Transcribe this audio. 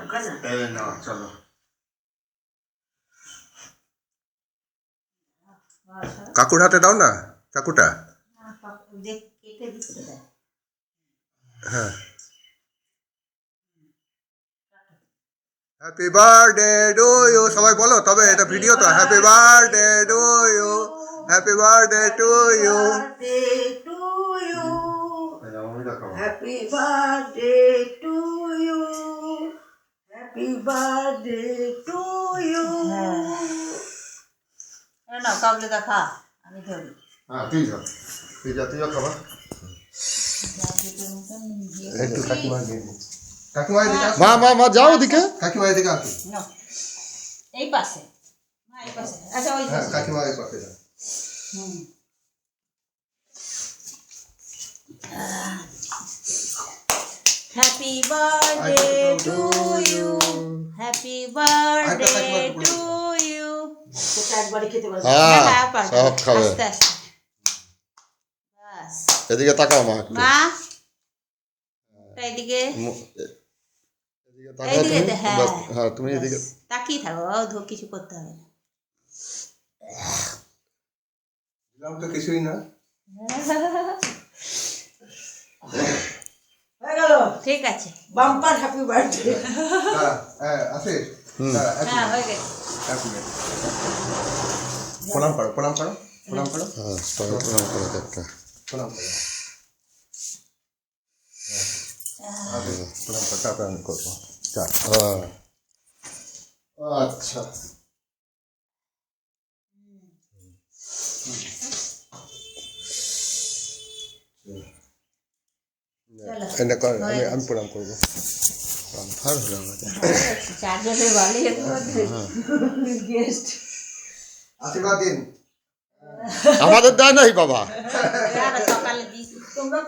না চলো কাকুর হাতে দাও না চাকুটা হ্যাঁ হ্যাপি বার্থডে টু ইউ সবাই বলো তবে এটা ভিডিও তো happy birthday to you happy birthday to you Happy birthday to you. Happy birthday to you. না কাবলে দেখা আমি ধরি হ্যাঁ তুই যা তুইও খাবা একটু কাকিমা দিয়ে কাকিমা এদিকে মা যাও ওদিকে কাকিমা এদিকে আসো এই পাশে মা এই পাশে আচ্ছা ওই হ্যাঁ কাকিমা এই পাশে যাও Happy birthday to you. Happy birthday to you. সব খাবে এদিকে তাকাও মা মা এদিকে এদিকে হ্যাঁ তুমি এদিকে তাকিয়ে থাকো কিছু করতে হবে না দিলাম তো কিছুই না ঠিক আছে বাম্পার হ্যাপি বার্থডে হ্যাঁ আছে হ্যাঁ হয়ে গেছে প্রণাম করো হ্যাঁ প্রণাম করো একটা প্রণাম করো প্রণাম করো তারপরে আমি করবো আচ্ছা আমি প্রণাম করবো আশীর্বাদ দিন আমাদের দেয় নাই বাবা সকালে দিস তোমরা